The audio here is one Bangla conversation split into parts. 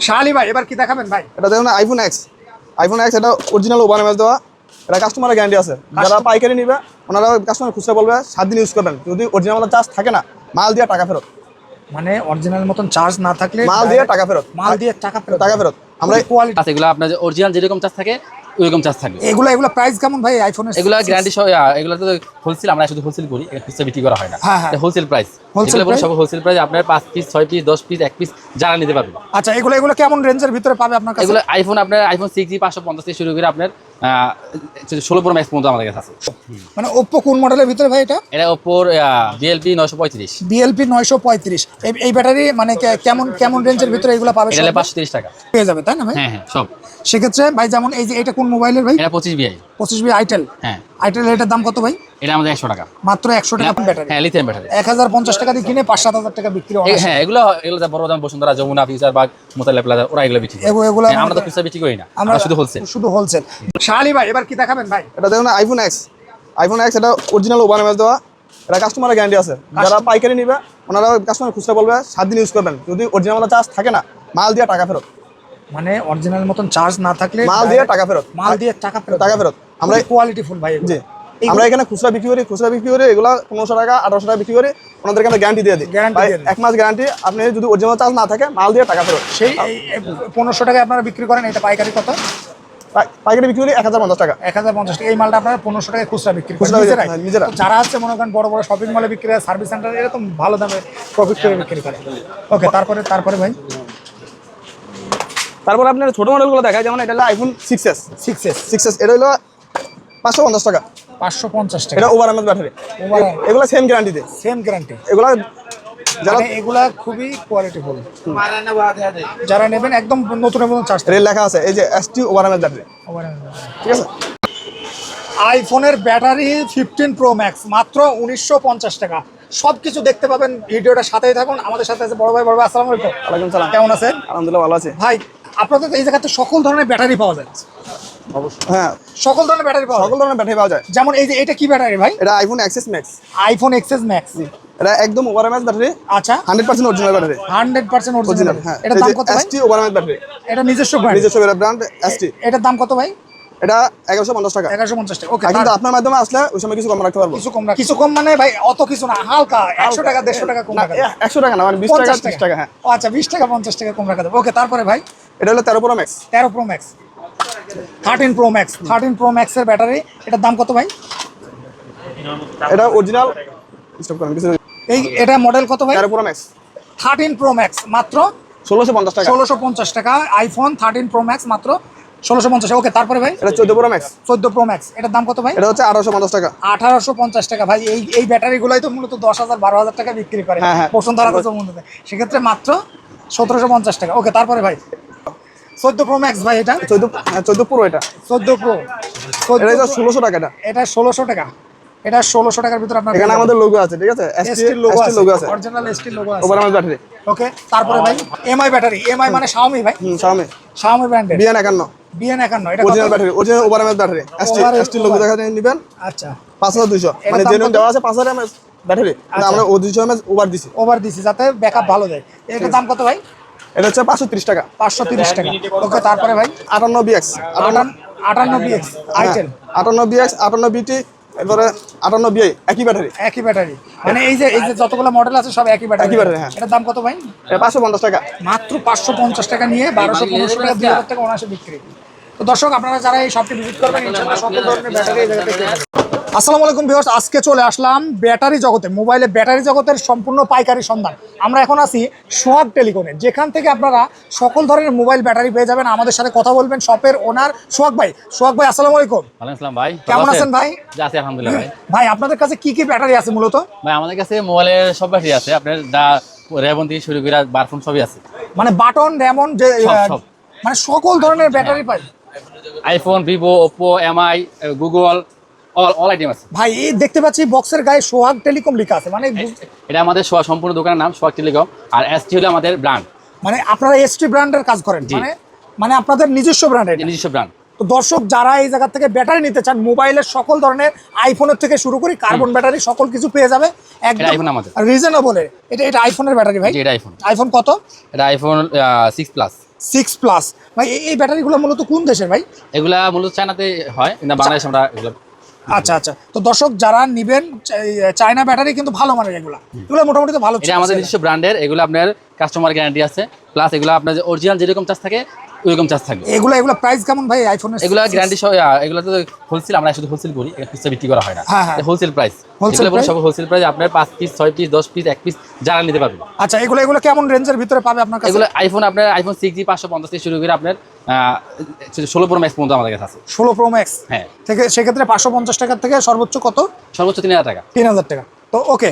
শালি ভাই এবার কি দেখাবেন ভাই? এটা দেখুন আইফোন এক্স। আইফোন এক্স এটা অরিজিনাল ওভার এমএস দেওয়া। এটা কাস্টমারের গ্যারান্টি আছে। যারা পাইকারি নিবে ওনারা কাস্টমার খুচরা বলবে 7 দিন ইউজ করবেন। যদি অরিজিনাল চার্জ থাকে না মাল দিয়ে টাকা ফেরত। মানে অরিজিনাল মতন চার্জ না থাকলে মাল দিয়ে টাকা ফেরত। মাল দিয়ে টাকা ফেরত। আমরা কোয়ালিটি আছে এগুলো আপনার অরিজিনাল যেরকম চার্জ থাকে ওইরকম চার্জ থাকবে। এগুলো প্রাইস কেমন ভাই আইফোনের? এগুলো গ্যারান্টি সহ এগুলো তো হোলসেল, আমরা শুধু হোলসেল করি, খুচরা বিক্রি করা হয় না। এটা হোলসেল প্রাইস। এগুলো সব হোলসেল প্রাইস। আপনার 5 পিস 6 পিস 10 পিস 1 পিস যারা নিতে পারবে। আচ্ছা এগুলো কেমন রেঞ্জের ভিতরে পাবে আপনার কাছে? এগুলো আপনার আইফোন 6 জি 550 থেকে শুরু করে আপনার 16 প্রো ম্যাক্স পর্যন্ত আমাদের কাছে আছে। মানে Oppo কোন মডেলের ভিতরে ভাই এটা? এটা Oppo BLP 935। BLP 935। এই ব্যাটারি মানে কেমন রেঞ্জের ভিতরে এগুলো পাবে? এটা 530 টাকা পেয়ে যাবে তাই না ভাই? হ্যাঁ সব। সেক্ষেত্রে ভাই যেমন এই যে এটা কোন মোবাইলের ভাই? এটা 25 25 আইটেল। হ্যাঁ আইটেল এটার দাম কত ভাই? এটা আমাদের 100 টাকা মাত্র। 100 টাকা ব্যাটারি। হ্যাঁ লিথিয়াম ব্যাটারি। 1050 টাকা দিয়ে কিনে 5-7 টাকা বিক্রি হয়। হ্যাঁ এগুলো বড় দাম বসুন্ধরা, যমুনা, ফিউচার বাগ, মোতালেব প্লাজা ওরা এগুলো বিক্রি করে। এগুলো আমরা তো খুচরা বিক্রি করি না, আমরা শুধু হোলসেল। শালি ভাই এবার কি দেখাবেন ভাই? এটা দেখুন আইফোন এক্স। আইফোন এক্স এটা অরিজিনাল ওভার এমএস দেওয়া। এটা কাস্টমারের গ্যারান্টি আছে। যারা পাইকারি নিবে ওনারা কাস্টমার খুচরা বলবে 7 দিন ইউজ করবেন। যদি অরিজিনাল চার্জ থাকে না মাল দিয়ে টাকা ফেরত। মানে অরিজিনাল মতন চার্জ না থাকলে মাল দিয়ে টাকা ফেরত। টাকা ফেরত। আমরা কোয়ালিটি ফুল ভাই। জি আমরা এখানে খুচরা বিক্রি করি এগুলা 1500 টাকা 1800 টাকা বিক্রি করি। ওনাদেরকে আমরা গ্যারান্টি দিয়ে দিই। 1 মাস গ্যারান্টি। আপনি যদি অরিজিনাল চার্জ না থাকে মাল দিয়ে টাকা ফেরত। সেই 1500 টাকায় আপনারা বিক্রি করেন। এটা পাইকারি কত? পাইকারি বিক্রি করি 1050 টাকা। 1050 টাকা। এই মালটা আপনারা 1500 টাকায় খুচরা বিক্রি করেন নিজেরা? যারা আছে মনে করেন বড় বড় শপিং মলে বিক্রি করে, সার্ভিস সেন্টারে এরকম ভালো দামে প্রফিট করে বিক্রি করে। ওকে তারপরে ভাই তারপর আপনার ছোট মডেলগুলো দেখায়। যেমন এটা হলো আইফোন 6s। এটা হলো 550 টাকা। 550 টাকা। এটা ওভার এমএস ব্যাটারি। এগুলো সেম গ্যারান্টি। এগুলা খুবই কোয়ালিটিফুল। যারা নেবেন একদম নতুন চার্জ লেখা আছে এই যে ST ওভার এমএস ব্যাটারি। ঠিক আছে। আইফোনের ব্যাটারি 15 প্রো ম্যাক্স মাত্র 1950 টাকা। সবকিছু দেখতে পাবেন, ভিডিওটা সাথেই থাকুন। আমাদের সাথে আছে বড় ভাই। আসসালামু আলাইকুম। ওয়ালাইকুম সালাম। কেমন আছেন? আলহামদুলিল্লাহ ভালো আছি ভাই। আপনাদের এই জায়গাতে সকল ধরনের ব্যাটারি পাওয়া যায়? অবশ্যই হ্যাঁ, সকল ধরনের ব্যাটারি পাওয়া যায়। যেমন এই যে এটা কি ব্যাটারি ভাই? এটা iPhone XS max. IPhone XS max. এটা একদম ওভার এমএস ব্যাটারি। আচ্ছা 100% অরিজিনাল ব্যাটারি। 100% অরিজিনাল। হ্যাঁ। এটার দাম কত ভাই? ST over MS battery. এটা নিজস্ব ব্র্যান্ড ST। এটার দাম কত ভাই? এটা 1150 টাকা। 1150 টাকা। ওকে। কিন্তু আপনার মাধ্যমে আসলে ওই সময় কিছু কম রাখতে পারবো। কিছু কম মানে ভাই অত কিছু না, হালকা 100 টাকা 150 টাকা কম রাখা যাবে। 100 টাকা না, মানে 20 টাকা 30 টাকা। হ্যাঁ আচ্ছা 20 টাকা 50 টাকা কম রাখা যাবে। ওকে তারপরে ভাই এটা হলো 13 pro max. 13 pro max. 13 pro max. 13 pro ম্যাক্সের ব্যাটারি। এটার দাম কত ভাই? এটা অরিজিনাল স্টপ করেন কিছু। এটা মডেল কত ভাই? 13 প্রো ম্যাক্স। 13 প্রো ম্যাক্স মাত্র 1650 টাকা। 1650 টাকা। আইফোন 13 প্রো ম্যাক্স মাত্র 1650। ওকে তারপরে ভাই এটা 14 প্রো ম্যাক্স। 14 pro max. এটার দাম কত ভাই? এটা হচ্ছে 1850 টাকা। 1850 টাকা। ভাই এই ব্যাটারিগুলোই তো মূলত 10,000 12,000 টাকা বিক্রি করে বসুন্ধরা মূলত। সেক্ষেত্রে মাত্র 1750 টাকা। ওকে তারপরে ভাই 14 প্রো ম্যাক্স ভাই। এটা 14 প্রো। এটা 14 প্রো। এটা 1600 টাকা। এটা 1600 টাকা। এটা 1600 টাকার ভিতরে আপনার এখানে আমাদের লোগো আছে। ঠিক আছে। ST লোগো আছে। অরিজিনাল ST লোগো আছে। Over MS battery. ওকে তারপরে ভাই MI ব্যাটারি। MI মানে Xiaomi ভাই। Xiaomi ব্র্যান্ডের BN51। এটা original battery, original over MS battery. ST logo দেখা যায় নিবেন। আচ্ছা 5200 মানে জেনুইন দেওয়া আছে 5000 এমএস ব্যাটারি। আমরা 200 এমএস ওভার দিছি যাতে ব্যাকআপ ভালো দেয়। এটার দাম কত ভাই? এটা হচ্ছে 530 টাকা। 530 টাকা। ওকে তারপরে ভাই 58BX। 58BX itel. 58BX 58BT এবারে 58BI একই ব্যাটারি। মানে এই যে যতগুলো মডেল আছে সব একই ব্যাটারি। হ্যাঁ। এটার দাম কত ভাই? এটা 550 টাকা। মাত্র 550 টাকা নিয়ে 1200-1500 টাকা 2000 টাকা অনায়াসে বিক্রি। তো দর্শক আপনারা যারা এই শপটি ভিজিট করবেন ইনশাআল্লাহ সকল ধরনের ব্যাটারি এই জায়গাতে পেয়ে যাবেন। আসসালামু আলাইকুম ভিউয়ার্স। আজকে চলে আসলাম ব্যাটারি জগতে, মোবাইলে ব্যাটারি জগতের সম্পূর্ণ পাইকারি সন্ধান। আমরা এখন আছি সোহাগ টেলিকমে, যেখান থেকে আপনারা সকল ধরনের মোবাইল ব্যাটারি পেয়ে যাবেন। আমাদের সাথে কথা বলবেন শপের ওনার সোহাগ ভাই। আসসালামু আলাইকুম। ওয়ালাইকুম আসসালাম ভাই। কেমন আছেন ভাই? জি আছি আলহামদুলিল্লাহ ভাই। ভাই আপনাদের কাছে কি কি ব্যাটারি আছে মূলত? ভাই আমাদের কাছে মোবাইলের সব ব্যাটারি আছে। আপনার রেবন থেকে শুরু করে বারফোন সবই আছে। মানে বাটন রেমন যে সব। মানে সকল ধরনের ব্যাটারি পাই। IPhone, Vivo, Oppo, MI, Google all item আছে। ভাই এই দেখতে পাচ্ছি বক্সের গায়ে সোহাগ টেলিকম লেখা আছে। মানে এটা আমাদের সম্পূর্ণ দোকানের নাম সোহাগ টেলিকম। আর ST হলো আমাদের ব্র্যান্ড। মানে আপনারা ST ব্র্যান্ডের কাজ করেন? মানে আপনাদের নিজস্ব ব্র্যান্ড? নিজস্ব ব্র্যান্ড। তো দর্শক যারা এই জায়গা থেকে ব্যাটারি নিতে চান, মোবাইলের সকল ধরনের আইফোনের থেকে শুরু করে কার্বন ব্যাটারি সকল কিছু পেয়ে যাবে একদম রিজনেবল। এটা আইফোনের ব্যাটারি ভাই? এটা আইফোন কত? এটা আইফোন 6 প্লাস। 6+ ভাই এই ব্যাটারিগুলো মূলত কোন দেশের ভাই? এগুলা মূলত চায়নাতে হয়, কিন্তু বাংলাদেশ আমরা এগুলো আচ্ছা আচ্ছা, তো দর্শক যারা নিবেন চায়না ব্যাটারি কিন্তু ভালো মানের, এগুলো মোটামুটি তো ভালো। এটা আমাদের নিজস্ব ব্র্যান্ডের, এগুলো আপনার কাস্টমার গ্যারান্টি আছে, প্লাস এগুলো আপনার অরিজিনাল যেরকম চার্জ থাকে ওইরকম চার্জ থাকবে। এগুলো প্রাইস কেমন ভাই আইফোনের? এগুলো গ্যারান্টি সহ, এগুলো তো হোলসেল, আমরা শুধু হোলসেল করি, খুচরা বিক্রি করা হয় না। হোলসেল প্রাইস, এগুলো সব হোলসেল প্রাইস, আপনার 5 পিস 6 পিস 10 পিস 1 পিস যারা নিতে পারবেন। আচ্ছা, এগুলো কেমন রেঞ্জের ভিতরে পাবে আপনার কাছে? এগুলো আপনার আইফোন 6G 550 থেকে শুরু করে আপনার 16 প্রো ম্যাক্স পর্যন্ত আমাদের কাছে আছে। 16 প্রো ম্যাক্স হ্যাঁ, থেকে সেক্ষেত্রে 550 টাকা থেকে সর্বোচ্চ কত? সর্বোচ্চ 3000 টাকা। 3000 টাকা। তো ওকে,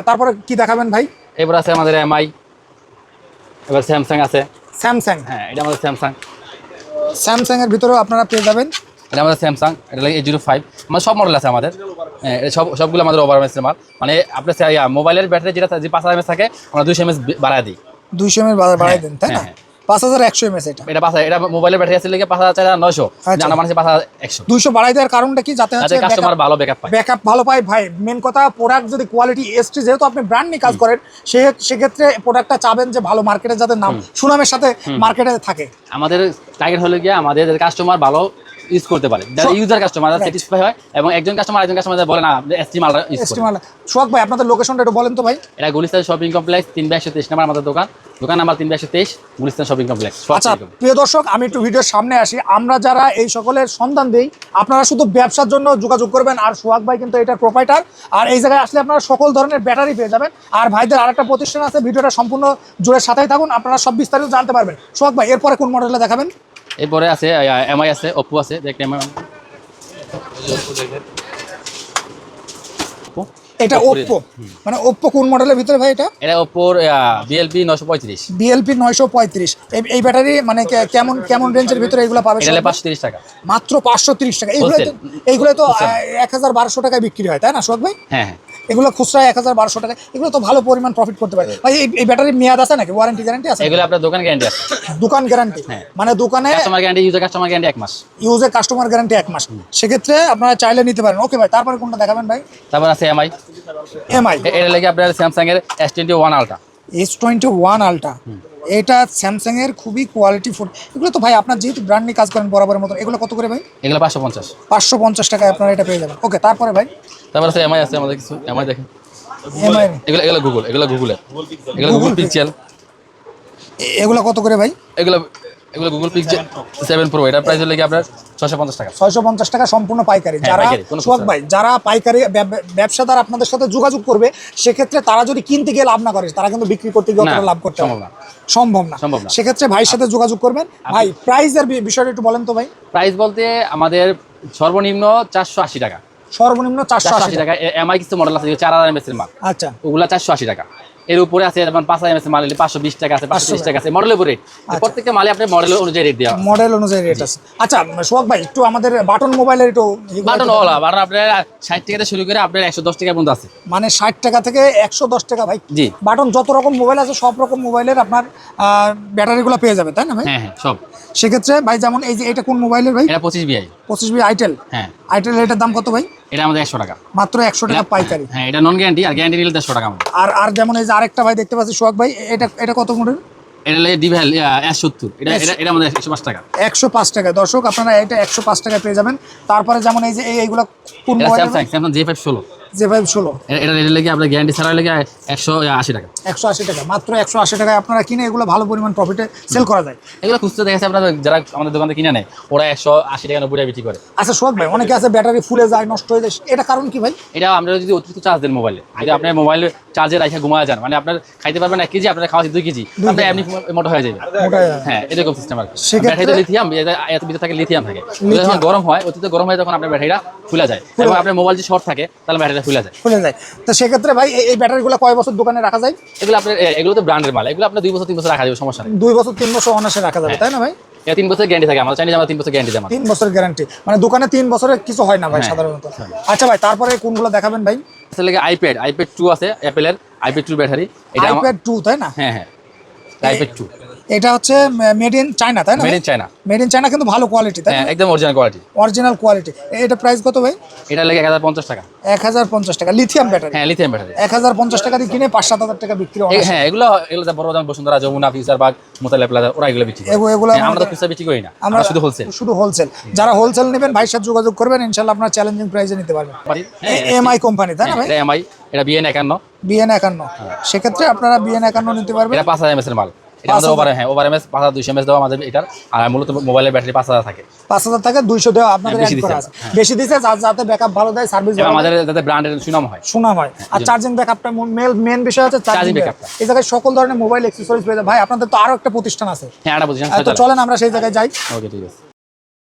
তারপরে কি দেখাবেন ভাই? এবার আছে আমাদের এমআই, এবার স্যামসাং আছে। স্যামসাং, হ্যাঁ এটা আমাদের স্যামসাং এর ভিতরেও আপনারা পেয়ে যাবেন। এটা আমাদের স্যামসাং, এটা লাগে A05, মানে সব মডেল আছে আমাদের। হ্যাঁ, সবগুলো আমাদের ওভার এমএস মাল, মানে আপনার মোবাইলের ব্যাটারি যেটা যে 5000 mAh থাকে আমরা 200 mAh বাড়ায় দিই। 200 mAh বাড়ায় দেন, তাই না? 5100 mAh এটা 5000, এটা মোবাইলের ব্যাটারি আছে লেগে 5900, জানা মানে 5100। 200 বাড়াই দেওয়ার কারণটা কি? যাতে হচ্ছে কাস্টমার ভালো ব্যাকআপ পায়। ব্যাকআপ ভালো পায় ভাই। মেন কথা, প্রোডাক্ট যদি কোয়ালিটি এসটি, যেহেতু আপনি ব্র্যান্ড নিয়ে কাজ করেন, সেক্ষেত্রে প্রোডাক্টটা চাবেন যে ভালো মার্কেটে যাতে নাম সুনামের সাথে মার্কেটে থাকে। আমাদের টার্গেট হলো গিয়ে আমাদের কাস্টমার ভালো ইউজ করতে পারে, যারা ইউজার কাস্টমার স্যাটিসফাই হয়, এবং একজন কাস্টমার বলে না এসটি মাল ইউজ করে। সোহাগ ভাই, আপনাদের লোকেশনটা একটু বলেন তো ভাই। এটা গুলিস্তান শপিং কমপ্লেক্স 3123 নাম্বার আমাদের দোকান নাম্বার 3123 গুলিস্তান শপিং কমপ্লেক্স। আচ্ছা প্রিয় দর্শক, আমি একটু ভিডিওর সামনে আসি। আমরা যারা এই সকলের সন্ধান দেই, আপনারা শুধু ব্যবসার জন্য যোগাযোগ করবেন, আর সোহাগ ভাই কিন্তু এটার প্রোপাইটার, আর এই জায়গায় আসলে আপনারা সকল ধরনের ব্যাটারি পেয়ে যাবেন। আর ভাইদের আরেকটা প্রতিষ্ঠান আছে, ভিডিওটা সম্পূর্ণ জুড়ে সাথেই থাকুন, আপনারা সব বিস্তারিত জানতে পারবেন। সোহাগ ভাই, এরপরে কোন মডেলটা দেখাবেন? এরপরে আছে এমআই আছে, ওপ্পো আছে, দেখতে এমআই। এটা ওপ্পো, মানে ওপ্পো কোন মডেলের ভিতরে ভাই এটা? এটা ওপ্পোর বিএলপি 935। বিএলপি 935। এই ব্যাটারি মানে কেমন রেঞ্জের ভিতরে এগুলো পাবে? এটা 530 টাকা, মাত্র 530 টাকা। এইগুলো তো 1200 টাকায় বিক্রি হয়, তাই না সোহাগ ভাই? হ্যাঁ, এগুলো খুচরা 1200 টাকা। এগুলো তো ভালো পরিমাণ প্রফিট করতে পারে ভাই। এই ব্যাটারির মেয়াদ আছে নাকি? ওয়ারেন্টি গ্যারান্টি আছে? এগুলো আপনার দোকান গ্যারান্টি আছে। দোকান গ্যারান্টি, মানে দোকানে customer guarantee, user customer guarantee 1 মাস। ইউজার কাস্টমার গ্যারান্টি 1 মাস। সেক্ষেত্রে আপনারা চাইলে নিতে পারেন। ওকে ভাই, তারপরে কোনটা দেখাবেন ভাই? তারপর আছে এমআই। এটা লাগে আপনার স্যামসাং এর S21 আলট্রা। S21 আলট্রা, এটা স্যামসাং এর খুবই কোয়ালিটি ফুড। এগুলো তো ভাই আপনার যেহেতু ব্র্যান্ড নিয়ে কাজ করেন বরাবরের মতো, এগুলো কত করে ভাই? এগুলো 550। 550 টাকায় আপনারা এটা পেয়ে যাবেন। ওকে, তারপরে ভাই? তারপর আছে এমআই আছে আমাদের কিছু। এমআই দেখেন, এমআই, এগুলো গুগল পিক্সেল। এগুলো কত করে ভাই? এগুলো গুগল পিক্সেল 7 প্রো, এটা প্রাইস হলো কি আপনার 650 টাকা। 650 টাকা সম্পূর্ণ পাইকারি। যারা সোহাগ ভাই, যারা পাইকারি ব্যবসাদার আপনাদের সাথে যোগাযোগ করবে, সেক্ষেত্রে তারা যদি কিনতে গিয়ে লাভ না করে, তারা কিন্তু বিক্রি করতে গিয়ে লাভ করতে সম্ভব না। সেক্ষেত্রে ভাইয়ের সাথে যোগাযোগ করবেন। ভাই প্রাইসের বিষয়টা একটু বলেন তো ভাই। প্রাইস বলতে আমাদের সর্বনিম্ন 480 টাকা। সর্বনিম্ন 480 টাকা। এমআই কিছু মডেল আছে 4000 mAh এর মাল। আচ্ছা, ওগুলা 480 টাকা। এর উপরে আছে যেমন 5000 mAh মাল 520 টাকা আছে, 530 টাকা আছে, মডেলের উপরে রেট। প্রত্যেকটা মালে আপনার মডেল অনুযায়ী রেট দেওয়া, মডেল অনুযায়ী রেট আছে। আচ্ছা সোহাগ ভাই, একটু আমাদের বাটন মোবাইলের একটু বাটন আপনার 60 টাকা থেকে শুরু করে আপনার 110 টাকা পর্যন্ত আছে। মানে 60 টাকা থেকে 110 টাকা ভাই। জি, বাটন যত রকম মোবাইল আছে সব রকম মোবাইলের আপনার ব্যাটারিগুলো পেয়ে যাবে, তাই না ভাই? হ্যাঁ সব। সেক্ষেত্রে ভাই, যেমন এই যে এটা কোন মোবাইলের ভাই? এটা 25 BI আইটেল। হ্যাঁ, আইটেল, এটার দাম কত ভাই? এটা আমাদের 100 টাকা, মাত্র 100 টাকা পাইকারি। হ্যাঁ, এটা নন গ্যারান্টি, আর গ্যারান্টি নিলে 100 টাকা আমাদের। আর যেমন এই যে আরেকটা ভাই দেখতে পাচ্ছি সোহাগ ভাই, এটা কত মডেল? এটা লাগে ডিভাইল S70, এটা আমাদের 105 টাকা। 105 টাকা। দর্শক আপনারা এটা 105 টাকায় পেয়ে যাবেন। তারপরে যেমন এই যে এইগুলো কোন মোবাইল? Samsung J5 16। এটা রেট লাগে আপনার গ্যারান্টি ছাড়া লাগে 180 টাকা। 180 টাকা, মাত্র 180 টাকায় আপনারা কিনে এগুলো ভালো পরিমাণ প্রফিটে সেল করা যায়। এগুলো খুচরা দেখেছে আপনারা, যারা আমাদের দোকানে কিনে নেয় ওরা 180 টাকা 90 টাকা বিক্রি করে। আচ্ছা সোহাগ ভাই, অনেকে আছে ব্যাটারি ফুলে যায়, নষ্ট হয়ে যায়, এটা কারণ কি ভাই? এটা আমরা যদি অতিরিক্ত চার্জ দেন মোবাইলে, যদি আপনার মোবাইল চার্জে রাখা ঘুমায় যান, মানে আপনার খাইতে পারবেন 1 কেজি, আপনার খাওয়া 2 কেজি, আপনার এমনি মোটা হয়ে যাবে। হ্যাঁ, এরকম সিস্টেম আর কি। ব্যাটারিতে লিথিয়াম, এত ভিতরে থাকে লিথিয়াম থাকে, যখন গরম হয়, অতিরিক্ত গরম হয় তখন আপনার ব্যাটারিটা ফুলে যায়, এবং আপনার মোবাইল যদি শর্ট থাকে তাহলে ব্যাটারিটা ফুলে যায়। তো সেক্ষেত্রে ভাই এই ব্যাটারিগুলো কয় বছর দোকানে রাখা যায়? এগুলো তো ব্র্যান্ডের মাল, এগুলো আপনার 2 বছর 3 বছর রাখা যাবে, সমস্যা নেই। 2 বছর 3 বছর অনায়াসে রাখা যাবে, তাই না ভাই? 3 বছর গ্যারান্টি থাকে, আমরা চাইলে আমরা 3 বছর গ্যারান্টি দেব। 3 বছর গ্যারান্টি, মানে দোকানে 3 বছরের কিছু হয় না ভাই সাধারণত। আচ্ছা ভাই, তারপরে কোনগুলো দেখাবেন ভাই? আসলে আইপ্যাড 2 আছে, অ্যাপেলের আইপ্যাড 2 ব্যাটারি। এটা আইপ্যাড 2, তাই না? হ্যাঁ, আইপ্যাড 2। এটা হচ্ছে মেড ইন চায়না, তাই না? Made in China. Made in China কিন্তু ভালো কোয়ালিটি, তাই না? হ্যাঁ, একদম অরিজিনাল কোয়ালিটি। Original quality. এটা প্রাইস কত ভাই? এটা লাগে 1050 টাকা। 1050 টাকা লিথিয়াম ব্যাটারি। হ্যাঁ, লিথিয়াম ব্যাটারি। 1050 টাকা দিয়ে কিনে 5-7 হাজার টাকা বিক্রি হয়। হ্যাঁ, এগুলো যা বড় দাম Bashundhara, Jamuna, future park, মোতালে plaza, ওরা এগুলো বিক্রি করে। এগুলো হ্যাঁ, আমরা তো খুচরা বিক্রি করি না, আমরা শুধু হোলসেল। শুধু হোলসেল। যারা হোলসেল নেবেন ভাইয়ের সাথে যোগাযোগ করবেন, ইনশাআল্লাহ আপনারা চ্যালেঞ্জিং প্রাইসে নিতে পারবেন। এমআই কোম্পানি, তাই না ভাই? এটা এমআই, এটা BN51। BN51, সেক্ষেত্রে আপনারা BN51 নিতে পারবেন। এটা 5000 mAh এর মাল। এটা আমাদের ওভার, হ্যাঁ, ওভার এমএস 5200 mAh দেওয়া আমাদের এটার। আর মূলত মোবাইলের ব্যাটারি 5000 থাকে। 5000 টাকা 200 দেওয়া আপনাদের বেশি অ্যাড করা দিছে, আছে। বেশি দিছে যাতে ব্যাকআপ ভালো দেয়, সার্ভিস এবং ভালো আমাদের যাতে ব্র্যান্ডের সুনাম হয়। শোনা হয়। আর চার্জিং ব্যাকআপটা মেন বিষয় হচ্ছে চার্জিং Charging ব্যাকআপ। backup-টা। এই জায়গায় সকল ধরনের মোবাইল অ্যাকসেসরিজ পেয়ে যায়। ভাই আপনাদের তো আরো একটা প্রতিষ্ঠান আছে, হ্যাঁ, এটা বুঝছেন। তো চলেন আমরা সেই জায়গায় যাই। ওকে, ঠিক আছে।